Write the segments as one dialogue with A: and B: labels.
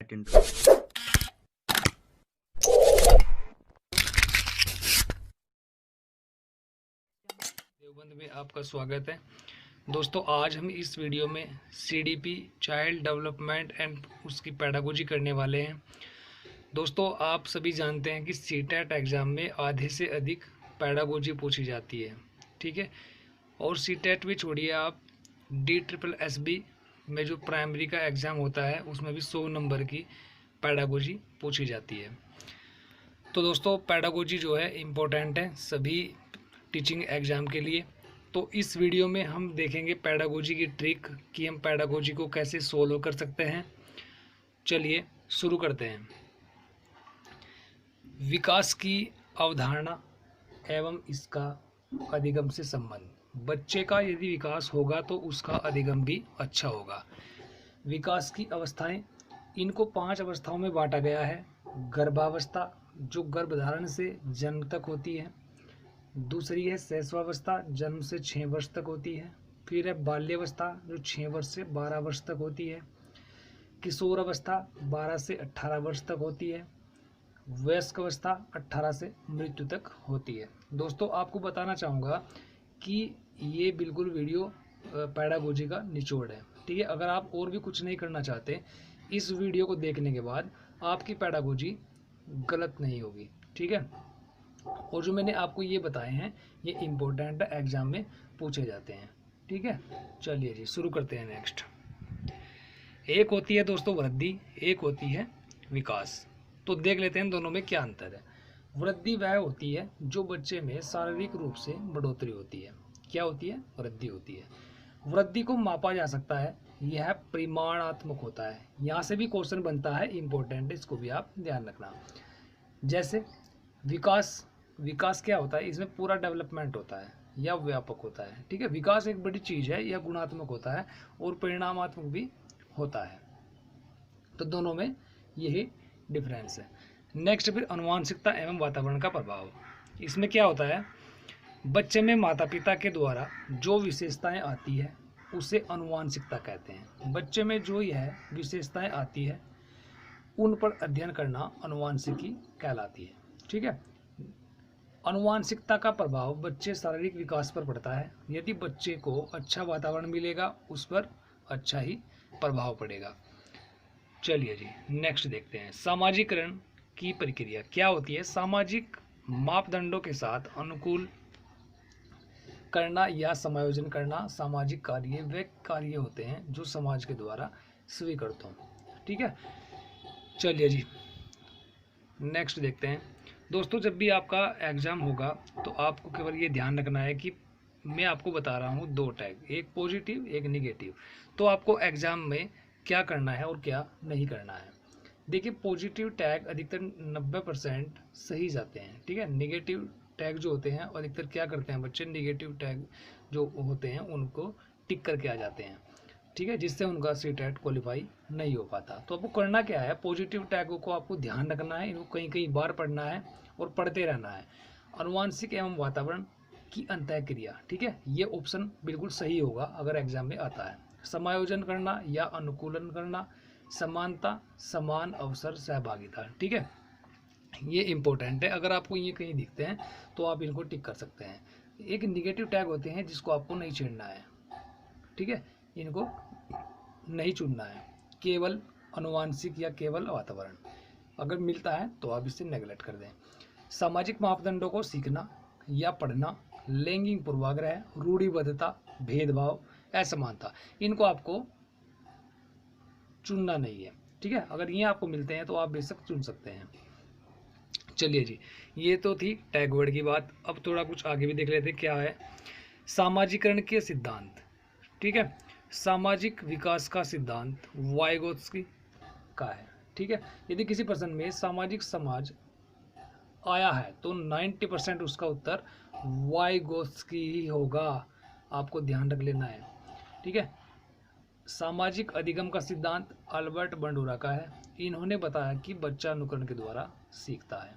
A: देवबंद में आपका स्वागत है। दोस्तों, आज हम इस वीडियो में CDP चाइल्ड डेवलपमेंट एंड उसकी पैडागोजी करने वाले हैं। दोस्तों, आप सभी जानते हैं कि CTET एग्ज़ाम में आधे से अधिक पैडागोजी पूछी जाती है, ठीक है। और CTET भी छोड़िए, आप DSSB में जो प्राइमरी का एग्ज़ाम होता है उसमें भी 100 नंबर की पैडागोजी पूछी जाती है। तो दोस्तों, पैडागोजी जो है इम्पोर्टेंट है सभी टीचिंग एग्ज़ाम के लिए। तो इस वीडियो में हम देखेंगे पैडागोजी की ट्रिक कि हम पैडागोजी को कैसे सोल्व कर सकते हैं। चलिए शुरू करते हैं। विकास की अवधारणा एवं इसका अधिगम से संबंध। बच्चे का यदि विकास होगा तो उसका अधिगम भी अच्छा होगा। विकास की अवस्थाएं, इनको 5 अवस्थाओं में बांटा गया है। गर्भावस्था, जो गर्भधारण से जन्म तक होती है। दूसरी है शैशवावस्था, जन्म से 6 वर्ष तक होती है। फिर है बाल्यावस्था, जो 6 वर्ष से 12 वर्ष तक होती है। किशोर अवस्था 12 से 18 वर्ष तक होती है। वयस्क अवस्था 18 से मृत्यु तक होती है। दोस्तों, आपको बताना चाहूँगा कि ये बिल्कुल वीडियो पैडागोजी का निचोड़ है, ठीक है। अगर आप और भी कुछ नहीं करना चाहते, इस वीडियो को देखने के बाद आपकी पैडागोजी गलत नहीं होगी, ठीक है। और जो मैंने आपको ये बताए हैं ये इम्पोर्टेंट एग्जाम में पूछे जाते हैं, ठीक है। चलिए जी शुरू करते हैं। नेक्स्ट, एक होती है दोस्तों वृद्धि, एक होती है विकास। तो देख लेते हैं दोनों में क्या अंतर है। वृद्धि वह होती है जो बच्चे में शारीरिक रूप से बढ़ोतरी होती है। क्या होती है? वृद्धि होती है। वृद्धि को मापा जा सकता है, यह परिमाणात्मक होता है। यहाँ से भी क्वेश्चन बनता है, इम्पोर्टेंट, इसको भी आप ध्यान रखना। जैसे विकास, विकास क्या होता है? इसमें पूरा डेवलपमेंट होता है या व्यापक होता है, ठीक है। विकास एक बड़ी चीज़ है, यह गुणात्मक होता है और परिणामात्मक भी होता है। तो दोनों में यही डिफरेंस है। नेक्स्ट, फिर अनुवांशिकता एवं वातावरण का प्रभाव। इसमें क्या होता है? बच्चे में माता पिता के द्वारा जो विशेषताएं आती है उसे अनुवांशिकता कहते हैं। बच्चे में जो यह विशेषताएं आती है उन पर अध्ययन करना अनुवांशिकी कहलाती है, ठीक है। अनुवांशिकता का प्रभाव बच्चे शारीरिक विकास पर पड़ता है। यदि बच्चे को अच्छा वातावरण मिलेगा उस पर अच्छा ही प्रभाव पड़ेगा। चलिए जी नेक्स्ट देखते हैं। सामाजिकरण की प्रक्रिया क्या होती है? सामाजिक मापदंडों के साथ अनुकूल करना या समायोजन करना। सामाजिक कार्य वे कार्य होते हैं जो समाज के द्वारा स्वीकृत हों, ठीक है। चलिए जी नेक्स्ट देखते हैं। दोस्तों, जब भी आपका एग्ज़ाम होगा तो आपको केवल ये ध्यान रखना है कि मैं आपको बता रहा हूँ 2 टैग, एक पॉजिटिव एक निगेटिव। तो आपको एग्ज़ाम में क्या करना है और क्या नहीं करना है। देखिए, पॉजिटिव टैग अधिकतर 90% सही जाते हैं, ठीक है। निगेटिव टैग जो होते हैं अधिकतर क्या करते हैं बच्चे, निगेटिव टैग जो होते हैं उनको टिक करके आ जाते हैं, ठीक है, जिससे उनका CTET क्वालिफाई नहीं हो पाता। तो आपको करना क्या है? पॉजिटिव टैगों को आपको ध्यान रखना है, इनको कई कई बार पढ़ना है और पढ़ते रहना है। अनुवांशिक एवं वातावरण की अंतःक्रिया, ठीक है, ये ऑप्शन बिल्कुल सही होगा अगर एग्जाम में आता है। समायोजन करना या अनुकूलन करना। समानता, समान अवसर, सहभागिता, ठीक है, ये इंपॉर्टेंट है। अगर आपको ये कहीं दिखते हैं तो आप इनको टिक कर सकते हैं। एक निगेटिव टैग होते हैं जिसको आपको नहीं छेड़ना है, ठीक है, इनको नहीं चुनना है। केवल अनुवांशिक या केवल वातावरण अगर मिलता है तो आप इसे नेगलेक्ट कर दें। सामाजिक मापदंडों को सीखना या पढ़ना। लैंगिक पूर्वाग्रह, रूढ़िबद्धता, भेदभाव, असमानता, इनको आपको चुनना नहीं है, ठीक है। अगर ये आपको मिलते हैं तो आप बेशक चुन सकते हैं। चलिए जी, ये तो थी टैग वर्ड की बात। अब थोड़ा कुछ आगे भी देख लेते हैं क्या है। सामाजिकरण के सिद्धांत, ठीक है। सामाजिक विकास का सिद्धांत वाइगोत्स्की का है, ठीक है। यदि किसी प्रश्न में सामाजिक समाज आया है तो 90% उसका उत्तर वाइगोत्स्की ही होगा, आपको ध्यान रख लेना है, ठीक है। सामाजिक अधिगम का सिद्धांत अल्बर्ट बंडूरा का है। इन्होंने बताया कि बच्चा अनुकरण के द्वारा सीखता है,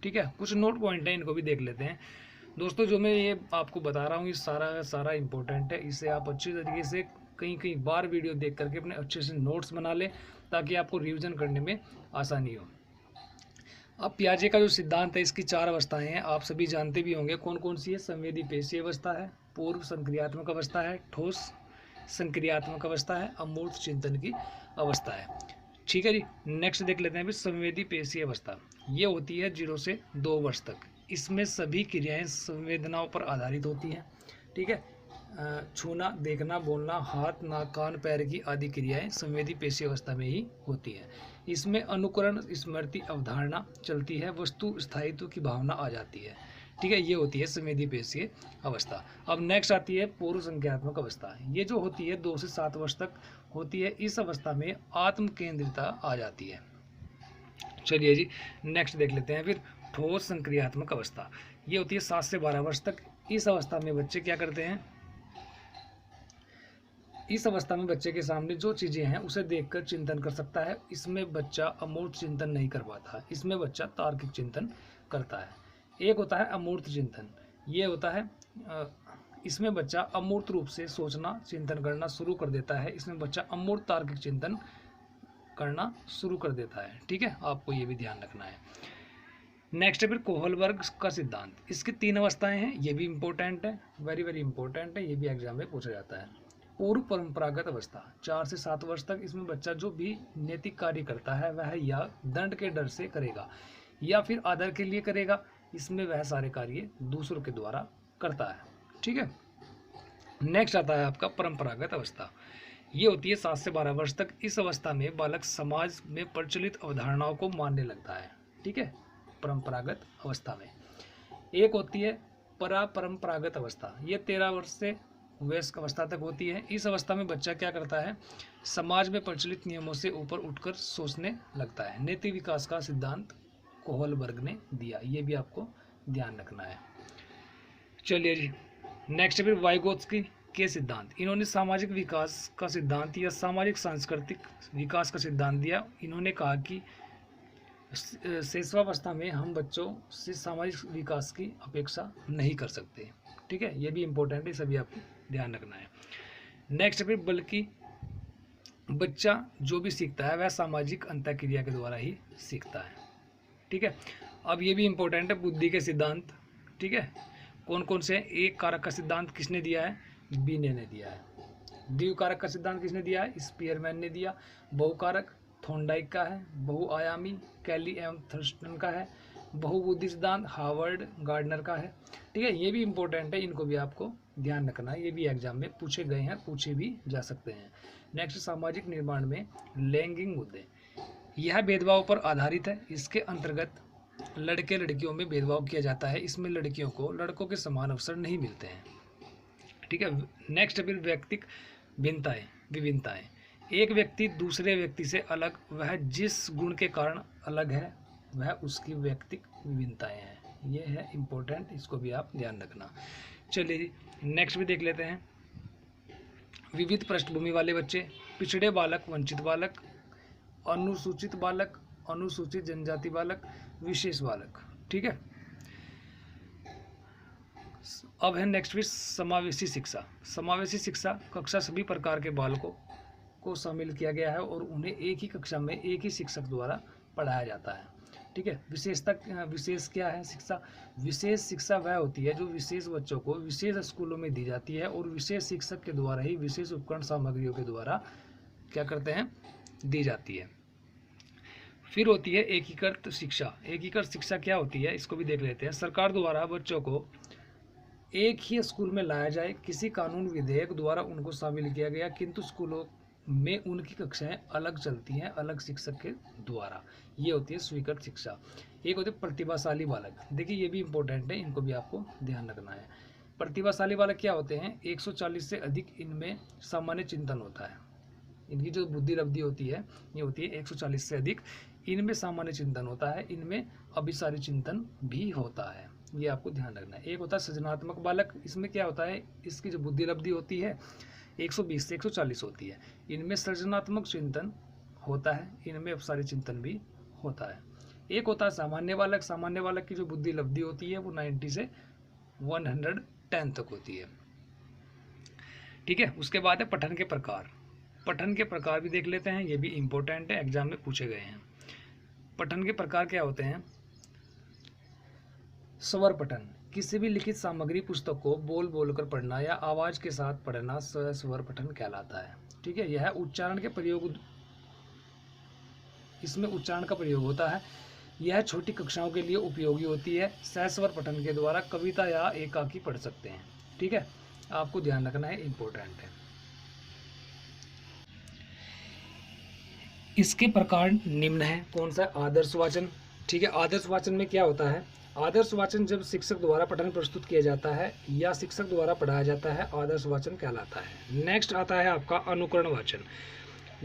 A: ठीक है। कुछ नोट पॉइंट है, इनको भी देख लेते हैं। दोस्तों, जो मैं ये आपको बता रहा हूँ ये सारा सारा इम्पोर्टेंट है। इसे आप अच्छी तरीके से कई कई बार वीडियो देख करके अपने अच्छे से नोट्स बना लें ताकि आपको रिवीजन करने में आसानी हो। अब पियाजे का जो सिद्धांत है, इसकी 4 अवस्थाएं हैं, आप सभी जानते भी होंगे कौन कौन सी है। संवेदी पेशीय अवस्था है, पूर्व संक्रियात्मक अवस्था है, ठोस संक्रियात्मक अवस्था है, अमूर्त चिंतन की अवस्था है। ठीक है जी, नेक्स्ट देख लेते हैं फिर संवेदी पेशीय अवस्था। ये होती है 0 से 2 वर्ष तक। इसमें सभी क्रियाएं संवेदनाओं पर आधारित होती हैं। ठीक है, छूना, देखना, बोलना, हाथ, नाक, कान, पैर की आदि क्रियाएं संवेदी पेशीय अवस्था में ही होती हैं। इसमें अनुकरण, स्मृति, अवधारणा चलती है, वस्तु स्थायित्व की भावना आ जाती है। ठीक है, ये होती है संवेदी पेशीय अवस्था। अब नेक्स्ट आती है पूर्व संज्ञात्मक अवस्था। ये जो होती है 2 से 7 वर्ष तक होती है। इस अवस्था में आत्म केंद्रिता आ जाती है। चलिए जी, नेक्स्ट देख लेते हैं फिर ठोस संक्रियात्मक अवस्था। ये होती है 7 से 12 वर्ष तक। इस अवस्था में बच्चे क्या करते हैं, इस अवस्था में बच्चे के सामने जो चीज़ें हैं उसे देखकर चिंतन कर सकता है। इसमें बच्चा अमूर्त चिंतन नहीं कर पाता, इसमें बच्चा तार्किक चिंतन करता है। एक होता है अमूर्त चिंतन, ये होता है इसमें बच्चा अमूर्त रूप से सोचना, चिंतन करना शुरू कर देता है। इसमें बच्चा अमूर्त तार्किक चिंतन करना शुरू कर देता है। ठीक है, आपको ये भी ध्यान रखना है। नेक्स्ट है फिर कोहलबर्ग का सिद्धांत। इसकी 3 अवस्थाएं हैं, ये भी इंपॉर्टेंट है, वेरी वेरी इंपॉर्टेंट है, ये भी एग्जाम में पूछा जाता है। पूर्व परंपरागत अवस्था 4 से 7 वर्ष तक। इसमें बच्चा जो भी नैतिक कार्य करता है वह या दंड के डर से करेगा या फिर आदर के लिए करेगा। इसमें वह सारे कार्य दूसरों के द्वारा करता है। ठीक है, नेक्स्ट आता है आपका परंपरागत अवस्था। ये होती है 7 से 12 वर्ष तक। इस अवस्था में बालक समाज में प्रचलित अवधारणाओं को मानने लगता है। ठीक है, परंपरागत अवस्था में। एक होती है परंपरागत अवस्था। ये 13 वर्ष से वयस्क अवस्था तक होती है। इस अवस्था में बच्चा क्या करता है, समाज में प्रचलित नियमों से ऊपर उठकर सोचने लगता है। नैतिक विकास का सिद्धांत कोहलबर्ग ने दिया, ये भी आपको ध्यान रखना है। चलिए जी, नेक्स्ट फिर वाइगोत्स्की के सिद्धांत। इन्होंने सामाजिक विकास का सिद्धांत या सामाजिक सांस्कृतिक विकास का सिद्धांत दिया। इन्होंने कहा कि शैशवावस्था में हम बच्चों से सामाजिक विकास की अपेक्षा नहीं कर सकते। ठीक है, ये भी इंपॉर्टेंट है, सभी आपको ध्यान रखना है। नेक्स्ट फिर बल्कि बच्चा जो भी सीखता है वह सामाजिक अंतःक्रिया के द्वारा ही सीखता है। ठीक है, अब ये भी इंपॉर्टेंट है बुद्धि के सिद्धांत। ठीक है, कौन कौन से? एक कारक का सिद्धांत किसने दिया है? बीने ने दिया है। द्विकारक का सिद्धांत किसने दिया है? स्पीयरमैन ने दिया। बहुकारक थॉर्नडाइक का है। बहुआयामी कैली एवं थर्स्टन का है। बहुबुद्धि सिद्धांत हार्वर्ड गार्डनर का है। ठीक है, ये भी इंपॉर्टेंट है, इनको भी आपको ध्यान रखना है, ये भी एग्जाम में पूछे गए हैं, पूछे भी जा सकते हैं। नेक्स्ट, सामाजिक निर्माण में लैंगिक मुद्दे। यह भेदभाव पर आधारित है। इसके अंतर्गत लड़के लड़कियों में भेदभाव किया जाता है। इसमें लड़कियों को लड़कों के समान अवसर नहीं मिलते हैं। ठीक है, नेक्स्ट फिर व्यक्तिक विभिन्नताएं। एक व्यक्ति दूसरे व्यक्ति से अलग, वह जिस गुण के कारण अलग है वह उसकी व्यक्तिक विभिन्नताएं हैं। ये है इम्पोर्टेंट, इसको भी आप ध्यान रखना। चलिए जी, नेक्स्ट भी देख लेते हैं। विविध पृष्ठभूमि वाले बच्चे, पिछड़े बालक, वंचित बालक, अनुसूचित बालक, अनुसूचित जनजाति बालक, विशेष बालक। ठीक है, अब है नेक्स्ट फिर समावेशी शिक्षा। समावेशी शिक्षा कक्षा सभी प्रकार के बालकों को शामिल किया गया है और उन्हें एक ही कक्षा में एक ही शिक्षक द्वारा पढ़ाया जाता है। ठीक है, विशेष क्या है शिक्षा? विशेष शिक्षा वह होती है जो विशेष बच्चों को विशेष स्कूलों में दी जाती है और विशेष शिक्षक के द्वारा ही विशेष उपकरण सामग्रियों के द्वारा क्या करते हैं, दी जाती है। फिर होती है एकीकृत शिक्षा। एकीकृत शिक्षा क्या होती है, इसको भी देख लेते हैं। सरकार द्वारा बच्चों को एक ही स्कूल में लाया जाए, किसी कानून विधेयक द्वारा उनको शामिल किया गया, किंतु स्कूलों में उनकी कक्षाएं अलग चलती हैं, अलग शिक्षक के द्वारा। ये होती है स्वीकृत शिक्षा। एक होती है प्रतिभाशाली बालक। देखिए ये भी इंपॉर्टेंट है, इनको भी आपको ध्यान रखना है। प्रतिभाशाली बालक क्या होते हैं? 140 से अधिक इनमें सामान्य चिंतन होता है। इनकी जो बुद्धि लब्धि होती है ये होती है 140 से अधिक, इनमें सामान्य चिंतन होता है, इनमें अभिसारी चिंतन भी होता है। ये आपको ध्यान रखना है। एक होता है सृजनात्मक बालक। इसमें क्या होता है, इसकी जो बुद्धि लब्धि होती है 120 से 140 होती है। इनमें सृजनात्मक चिंतन होता है, इनमें अभिसारी चिंतन भी होता है। एक होता है सामान्य बालक। सामान्य बालक की जो बुद्धि लब्धि होती है वो 90 से 110 तक होती है। ठीक है, उसके बाद है पठन के प्रकार। पठन के प्रकार भी देख लेते हैं, ये भी इम्पोर्टेंट है, एग्जाम में पूछे गए हैं। पठन के प्रकार क्या होते हैं? स्वर पठन, किसी भी लिखित सामग्री पुस्तक को बोल बोलकर पढ़ना या आवाज के साथ पढ़ना स्वर पठन कहलाता है। ठीक है, यह उच्चारण के प्रयोग, इसमें उच्चारण का प्रयोग होता है। यह छोटी कक्षाओं के लिए उपयोगी होती है। सस्वर पठन के द्वारा कविता या एकाकी पढ़ सकते हैं। ठीक है, आपको ध्यान रखना है, इम्पोर्टेंट है। इसके प्रकार निम्न है। कौन सा? आदर्श वाचन। ठीक है, आदर्श वाचन में क्या होता है? आदर्श वाचन जब शिक्षक द्वारा पठन प्रस्तुत किया जाता है या शिक्षक द्वारा पढ़ाया जाता है, आदर्श वाचन कहलाता है। नेक्स्ट आता है आपका अनुकरण वाचन।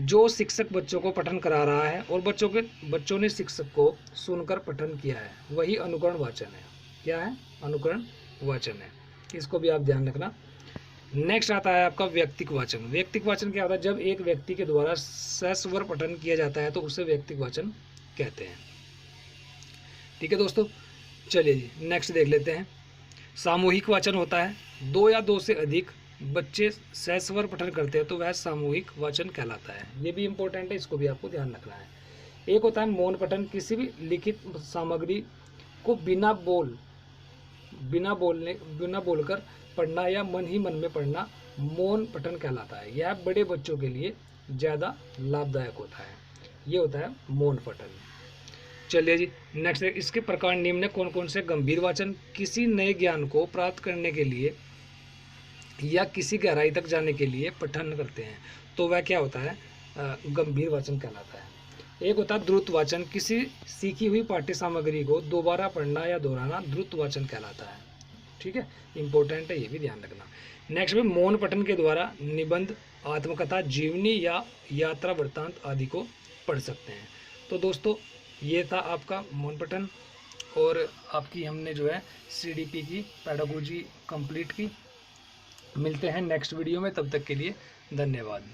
A: जो शिक्षक बच्चों को पठन करा रहा है और बच्चों ने शिक्षक को सुनकर पठन किया है, वही अनुकरण वाचन है। क्या है? अनुकरण वाचन है। इसको भी आप ध्यान रखना। नेक्स्ट आता है आपका व्यक्तिक वाचन। व्यक्तिक वाचन क्या होता है? जब एक व्यक्ति के द्वारा सस्वर पठन किया जाता है तो उसे व्यक्तिक वाचन कहते हैं। ठीक है दोस्तों, चलिए जी नेक्स्ट देख लेते हैं। सामूहिक वाचन होता है। 2 या 2 से अधिक बच्चे सस्वर पठन करते हैं तो वह सामूहिक वाचन कहलाता है। ये भी इंपॉर्टेंट है, इसको भी आपको ध्यान रखना है। एक होता है मौन पठन, किसी भी लिखित सामग्री को बिना बोलकर पढ़ना या मन ही मन में पढ़ना मौन पठन कहलाता है। यह बड़े बच्चों के लिए ज़्यादा लाभदायक होता है। ये होता है मौन पठन। चलिए जी नेक्स्ट, इसके प्रकार निम्न कौन कौन से? गंभीर वाचन, किसी नए ज्ञान को प्राप्त करने के लिए या किसी गहराई तक जाने के लिए पठन करते हैं तो वह क्या होता है? गंभीर वाचन कहलाता है। एक होता है द्रुत वाचन, किसी सीखी हुई पाठ्य सामग्री को दोबारा पढ़ना या दोहराना द्रुत वाचन कहलाता है। ठीक है, इंपॉर्टेंट है, ये भी ध्यान रखना। नेक्स्ट में मौन पठन के द्वारा निबंध, आत्मकथा, जीवनी या यात्रा वृत्तांत आदि को पढ़ सकते हैं। तो दोस्तों ये था आपका मौन पठन और आपकी हमने जो है CDP की पेडागोजी कंप्लीट की। मिलते हैं नेक्स्ट वीडियो में, तब तक के लिए धन्यवाद।